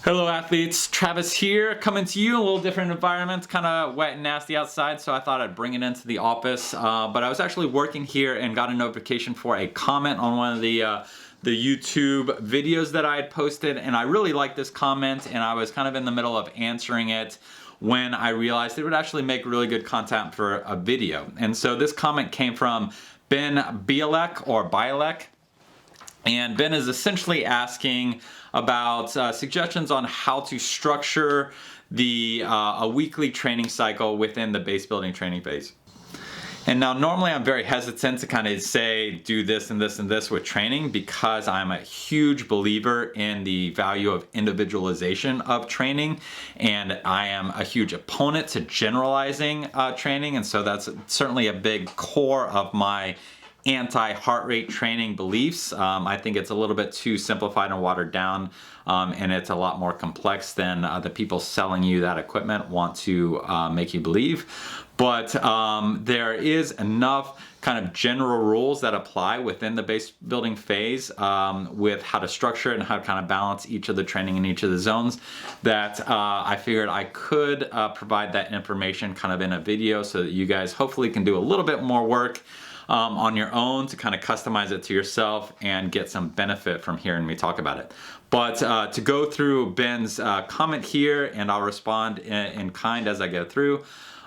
Hello athletes, Travis here, coming to you in a little different environment, kind of wet and nasty outside, so I thought I'd bring it into the office. But I was actually working here and got a notification for a comment on one of the YouTube videos that I had posted, and I really liked this comment, and I was kind of in the middle of answering it when I realized it would actually make really good content for a video. And so this comment came from Ben Bialek, or Bialek, and Ben is essentially asking about suggestions on how to structure a weekly training cycle within the base building training phase. And now normally I'm very hesitant to kind of say do this and this and this with training, because I'm a huge believer in the value of individualization of training, and I am a huge opponent to generalizing training, and so that's certainly a big core of my anti-heart rate training beliefs. I think it's a little bit too simplified and watered down, and it's a lot more complex than the people selling you that equipment want to make you believe. But there is enough kind of general rules that apply within the base building phase with how to structure it and how to kind of balance each of the training in each of the zones that I figured I could provide that information kind of in a video so that you guys hopefully can do a little bit more work on your own to kind of customize it to yourself and get some benefit from hearing me talk about it. But to go through Ben's comment here, and I'll respond in kind as I go through.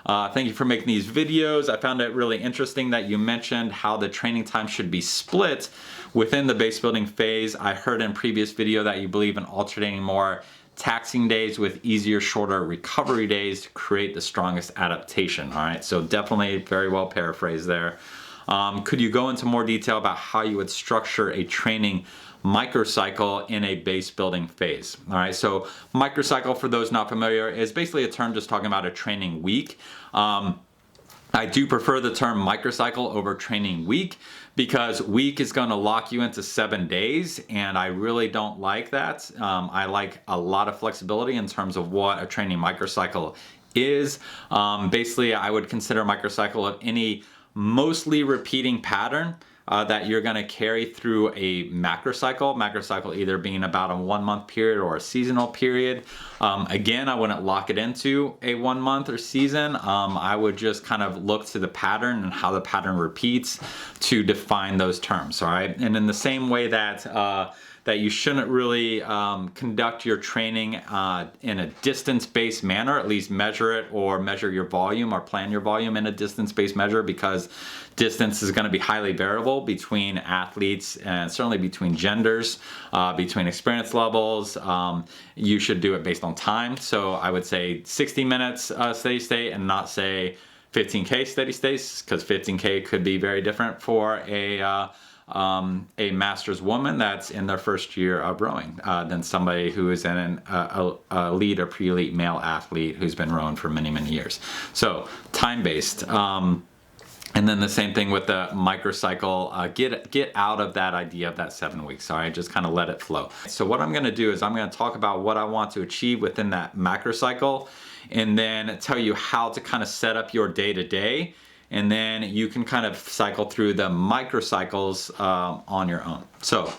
Thank you for making these videos. I found it really interesting that you mentioned how the training time should be split within the base building phase. I heard in previous video that you believe in alternating more taxing days with easier, shorter recovery days to create the strongest adaptation. All right, so definitely very well paraphrased there. Could you go into more detail about how you would structure a training microcycle in a base building phase? All right, so microcycle, for those not familiar, is basically a term just talking about a training week. I do prefer the term microcycle over training week, because week is going to lock you into 7 days, and I really don't like that. I like a lot of flexibility in terms of what a training microcycle is. Basically, I would consider a microcycle of any mostly repeating pattern that you're going to carry through a macrocycle either being about a 1 month period or a seasonal period. Again, I wouldn't lock it into a 1 month or season. I would just kind of look to the pattern and how the pattern repeats to define those terms. All right, and in the same way that that you shouldn't really conduct your training in a distance-based manner, at least measure it or measure your volume or plan your volume in a distance-based measure, because distance is going to be highly variable between athletes and certainly between genders, between experience levels. You should do it based on time. So I would say 60 minutes steady state and not say 15K steady states, because 15K could be very different for a master's woman that's in their first year of rowing than somebody who is an elite or pre-elite male athlete who's been rowing for many, many years. So time-based. And then the same thing with the microcycle. Get out of that idea of that 7 weeks. All right, just kind of let it flow. So what I'm going to do is I'm going to talk about what I want to achieve within that macrocycle, and then tell you how to kind of set up your day-to-day. And then you can kind of cycle through the microcycles on your own. So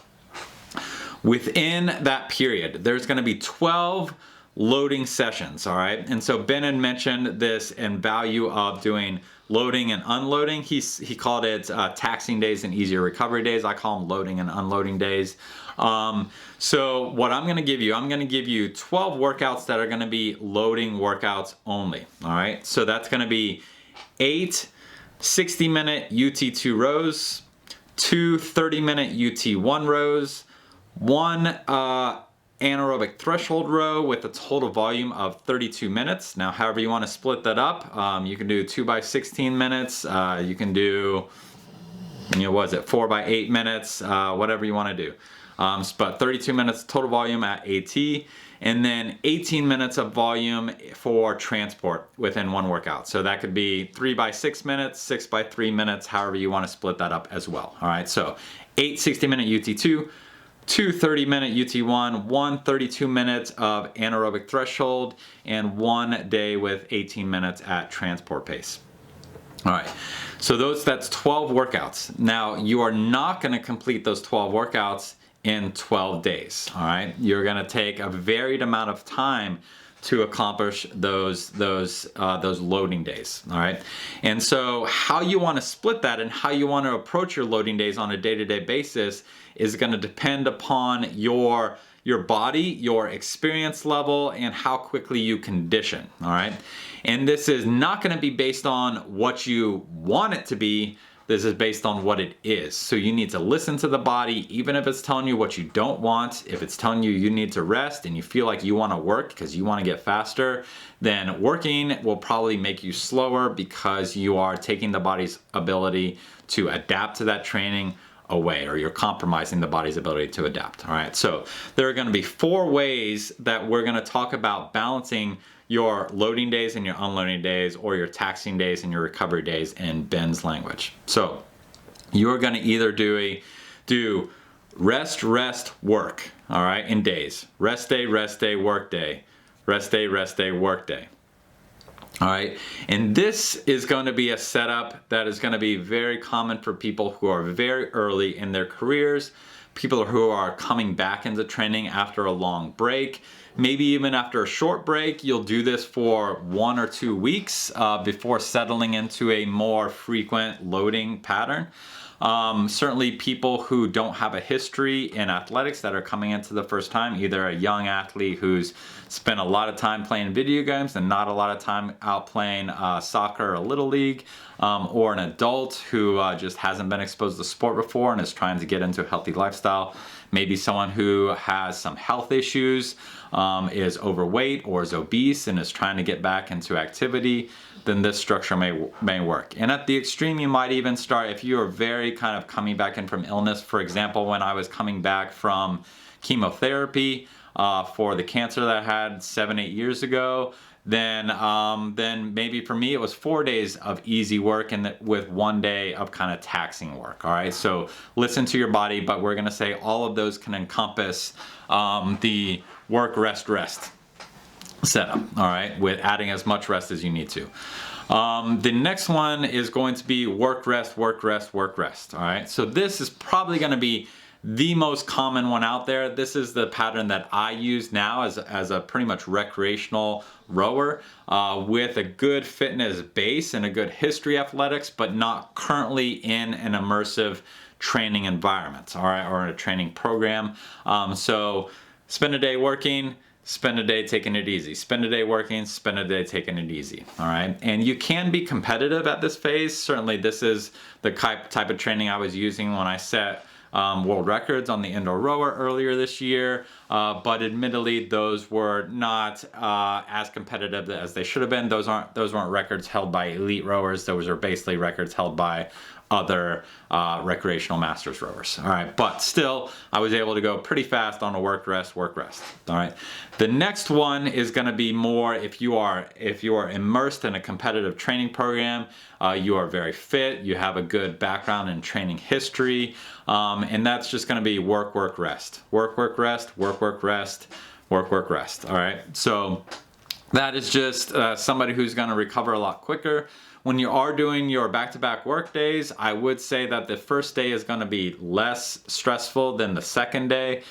within that period, there's going to be 12 loading sessions, all right? And so Ben had mentioned this in value of doing loading and unloading. He called it taxing days and easier recovery days. I call them loading and unloading days. So what I'm going to give you 12 workouts that are going to be loading workouts only, all right? So that's going to be 8 60-minute UT2 rows, 2 30-minute UT1 rows, 1 anaerobic threshold row with a total volume of 32 minutes. Now, however you want to split that up, you can do 2 by 16 minutes. You can do, 4 by 8 minutes, whatever you want to do. But 32 minutes total volume at AT, and then 18 minutes of volume for transport within one workout. So that could be 3 by 6 minutes, 6 by 3 minutes, however you want to split that up as well. All right, so 8 60-minute UT2, 2 30-minute UT1, 1 32 minutes of anaerobic threshold, and 1 day with 18 minutes at transport pace. All right, so that's 12 workouts. Now, you are not going to complete those 12 workouts in 12 days. All right, you're going to take a varied amount of time to accomplish those loading days. All right, and so how you want to split that and how you want to approach your loading days on a day-to-day basis is going to depend upon your body, your experience level, and how quickly you condition. All right, and this is not going to be based on what you want it to be. This is based on what it is. So you need to listen to the body, even if it's telling you what you don't want. If it's telling you you need to rest and you feel like you want to work because you want to get faster, then working will probably make you slower because you are taking the body's ability to adapt to that training away, or you're compromising the body's ability to adapt. All right, so there are going to be 4 ways that we're going to talk about balancing your loading days and your unloading days, or your taxing days and your recovery days in Ben's language. So you're going to either do rest, work, all right, in days. Rest day, work day. Rest day, work day. All right, and this is going to be a setup that is going to be very common for people who are very early in their careers, people who are coming back into training after a long break, maybe even after a short break. You'll do this for 1 or 2 weeks before settling into a more frequent loading pattern. Certainly people who don't have a history in athletics that are coming into the first time, either a young athlete who's spent a lot of time playing video games and not a lot of time out playing soccer or little league, or an adult who just hasn't been exposed to sport before and is trying to get into a healthy lifestyle. Maybe someone who has some health issues, is overweight or is obese and is trying to get back into activity, then this structure may work. And at the extreme, you might even start, if you are very kind of coming back in from illness. For example, when I was coming back from chemotherapy for the cancer that I had 7-8 years ago, then maybe for me it was 4 days of easy work and with 1 day of kind of taxing work. All right, so listen to your body, but we're going to say all of those can encompass the work, rest setup. All right, with adding as much rest as you need to. The next one is going to be work, rest. All right, so this is probably going to be the most common one out there. This is the pattern that I use now as a pretty much recreational rower with a good fitness base and a good history athletics, but not currently in an immersive training environment, all right, or in a training program. So spend a day working, spend a day taking it easy. Spend a day working, spend a day taking it easy, all right? And you can be competitive at this phase. Certainly this is the type of training I was using when I set world records on the indoor rower earlier this year, but admittedly those were not as competitive as they should have been. Those weren't records held by elite rowers. Those are basically records held by other recreational masters rowers. All right, but still I was able to go pretty fast on a work rest. All right, the next one is going to be more if you are immersed in a competitive training program, you are very fit, you have a good background in training history, and that's just going to be work, rest. All right, so that is just somebody who's going to recover a lot quicker. When you are doing your back-to-back work days, I would say that the first day is going to be less stressful than the second day.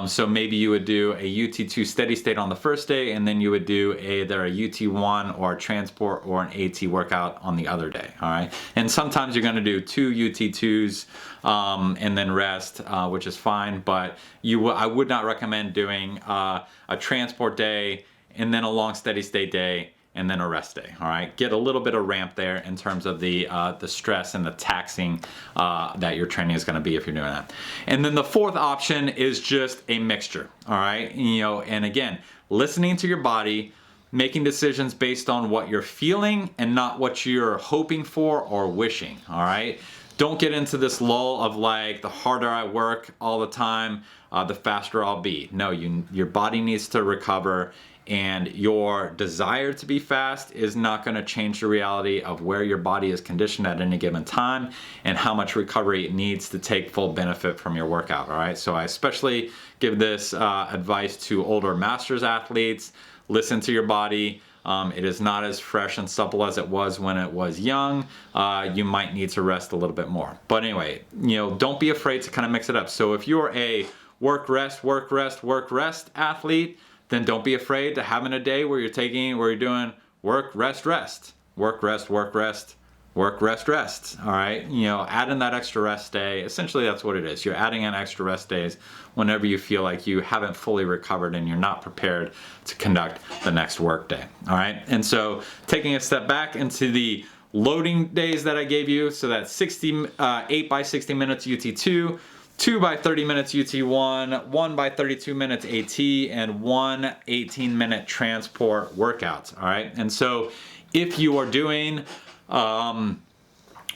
So maybe you would do a UT2 steady state on the first day, and then you would do either a UT1 or a transport or an AT workout on the other day. All right, and sometimes you're going to do 2 UT2s and then rest, which is fine. But I would not recommend doing a transport day and then a long steady state day and then a rest day. All right, get a little bit of ramp there in terms of the stress and the taxing that your training is going to be if you're doing that. And then the fourth option is just a mixture. All right, and again, listening to your body, making decisions based on what you're feeling and not what you're hoping for or wishing. All right, don't get into this lull of like, the harder I work all the time, the faster I'll be. No, your body needs to recover. And your desire to be fast is not going to change the reality of where your body is conditioned at any given time and how much recovery it needs to take full benefit from your workout. All right, so I especially give this advice to older masters athletes. Listen to your body. It is not as fresh and supple as it was when it was young. You might need to rest a little bit more. But anyway, don't be afraid to kind of mix it up. So if you're a work, rest, work, rest, work, rest athlete, then don't be afraid to having a day where you're doing work, rest, rest, work, rest, work, rest, work, rest, rest. All right, you know, add in that extra rest day. Essentially, that's what it is. You're adding in extra rest days whenever you feel like you haven't fully recovered and you're not prepared to conduct the next work day. All right, and so taking a step back into the loading days that I gave you, so that's 8 by 60 minutes UT2, 2 by 30 minutes UT1, 1 by 32 minutes AT, and 1 18-minute transport workout. All right, and so if you are doing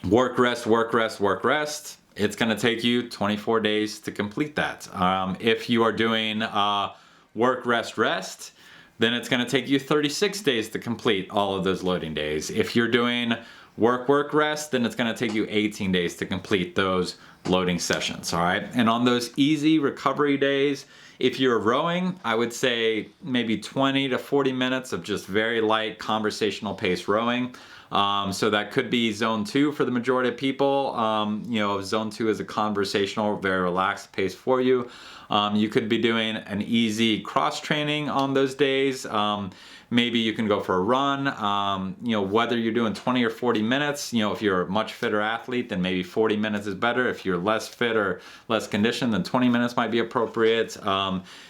work, rest, work, rest, work, rest, it's going to take you 24 days to complete that. If you are doing work, rest, rest, then it's going to take you 36 days to complete all of those loading days. If you're doing work, work, rest, then it's going to take you 18 days to complete those loading sessions. All right, and on those easy recovery days, if you're rowing, I would say maybe 20 to 40 minutes of just very light conversational pace rowing. So that could be zone 2 for the majority of people. You know, zone 2 is a conversational, very relaxed pace for you. You could be doing an easy cross training on those days. Maybe you can go for a run. You know, whether you're doing 20 or 40 minutes, you know, if you're a much fitter athlete, then maybe 40 minutes is better. If you're less fit or less conditioned, then 20 minutes might be appropriate.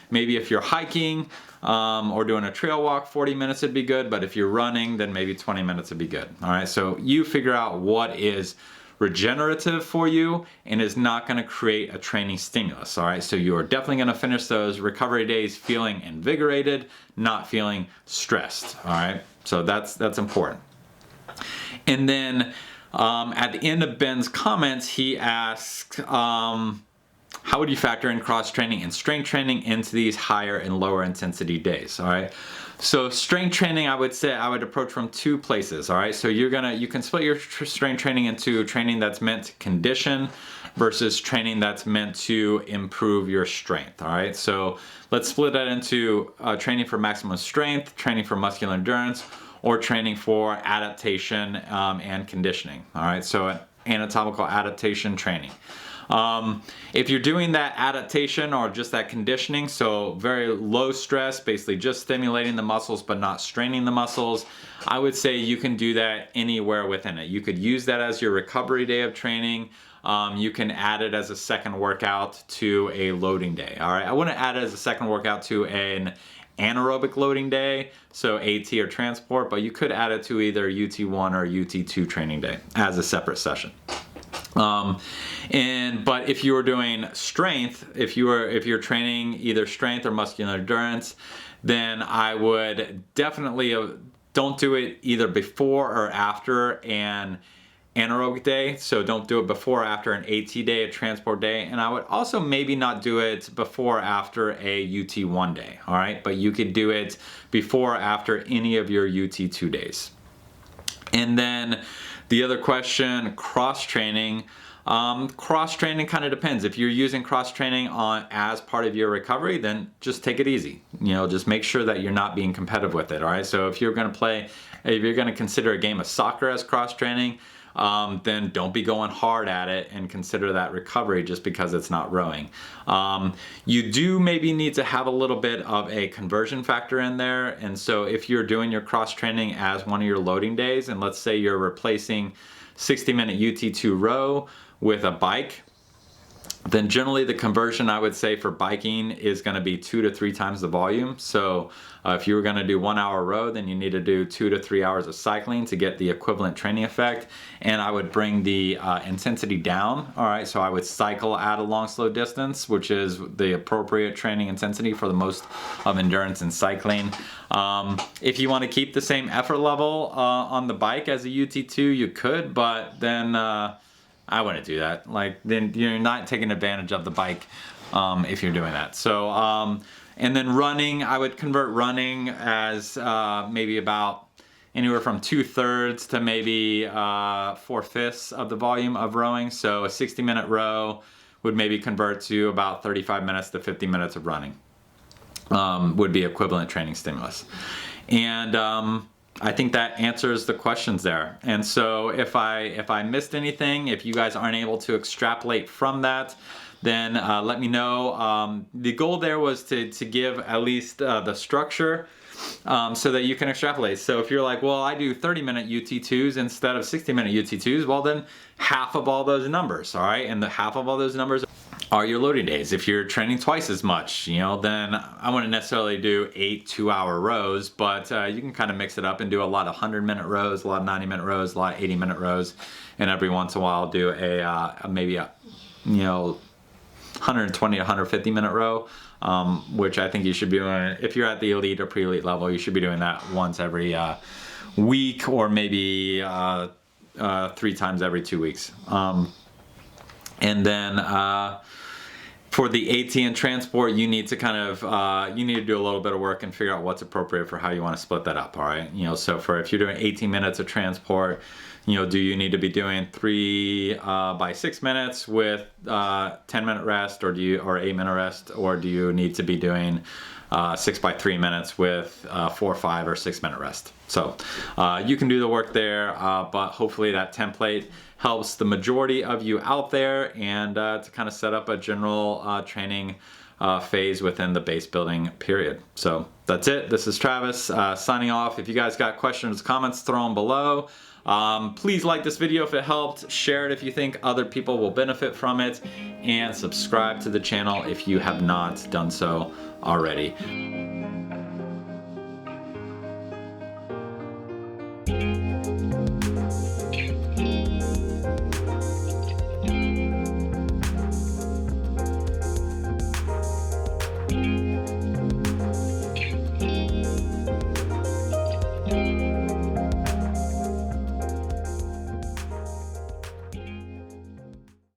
Maybe if you're hiking or doing a trail walk, 40 minutes would be good. But if you're running, then maybe 20 minutes would be good. All right, so you figure out what is regenerative for you and is not going to create a training stimulus. All right, so you are definitely going to finish those recovery days feeling invigorated, not feeling stressed. All right, so that's important. And then at the end of Ben's comments, he asked, how would you factor in cross training and strength training into these higher and lower intensity days? All right, so strength training, I would say I would approach from 2 places. All right, so you can split your strength training into training that's meant to condition versus training that's meant to improve your strength. All right, so let's split that into training for maximum strength, training for muscular endurance, or training for adaptation and conditioning. All right, so anatomical adaptation training. If you're doing that adaptation or just that conditioning, so very low stress, basically just stimulating the muscles but not straining the muscles, I would say you can do that anywhere within it. You could use that as your recovery day of training. You can add it as a second workout to a loading day. All right, I wouldn't add it as a second workout to an anaerobic loading day, so AT or transport, but you could add it to either UT1 or UT2 training day as a separate session. But if you were doing strength, if you're training either strength or muscular endurance, then I would definitely don't do it either before or after an anaerobic day. So don't do it before or after an AT day, a transport day, and I would also maybe not do it before or after a UT1 day. All right, but you could do it before or after any of your UT2 days. And then the other question, cross training. Cross training kind of depends. If you're using cross training as part of your recovery, then just take it easy. You know, just make sure that you're not being competitive with it. All right. So if you're going to consider a game of soccer as cross training, then don't be going hard at it and consider that recovery just because it's not rowing. You do maybe need to have a little bit of a conversion factor in there. And so if you're doing your cross training as one of your loading days, and let's say you're replacing 60-minute UT2 row with a bike, then generally the conversion I would say for biking is going to be 2 to 3 times the volume. So if you were going to do 1 hour row, then you need to do 2 to 3 hours of cycling to get the equivalent training effect. And I would bring the intensity down. All right, so I would cycle at a long slow distance, which is the appropriate training intensity for the most of endurance and cycling. If you want to keep the same effort level on the bike as a UT2, you could, but then I wouldn't do that. Like, then you're not taking advantage of the bike if you're doing that. So, and then running, I would convert running as maybe about anywhere from 2/3 to maybe 4/5 of the volume of rowing. So a 60-minute row would maybe convert to about 35 minutes to 50 minutes of running. Would be equivalent training stimulus. And I think that answers the questions there. And so if I missed anything, if you guys aren't able to extrapolate from that, then let me know. The goal there was to give at least the structure so that you can extrapolate. So if you're like, well, I do 30-minute UT2s instead of 60-minute UT2s, well then half of all those numbers, all right? And the half of all those numbers are your loading days. If you're training twice as much, you know, then I wouldn't necessarily do 8 2-hour rows, but you can kind of mix it up and do a lot of 100-minute rows, a lot of 90-minute rows, a lot of 80-minute rows, and every once in a while do maybe a, you know, 120 to 150-minute row, which I think you should be doing. If you're at the elite or pre-elite level, you should be doing that once every week, or maybe 3 times every 2 weeks. And then for the AT and transport, you need to kind of, you need to do a little bit of work and figure out what's appropriate for how you want to split that up, all right? You know, so for if you're doing 18 minutes of transport, you know, do you need to be doing 3 by 6 minutes with 10-minute rest, or 8-minute rest, or do you need to be doing 6 by 3 minutes with 4, 5, or 6-minute rest? So you can do the work there, but hopefully that template helps the majority of you out there, and to kind of set up a general training phase within the base building period. So that's it. This is Travis signing off. If you guys got questions, comments, throw them below. Please like this video if it helped, share it if you think other people will benefit from it, and subscribe to the channel if you have not done so already. Thank you.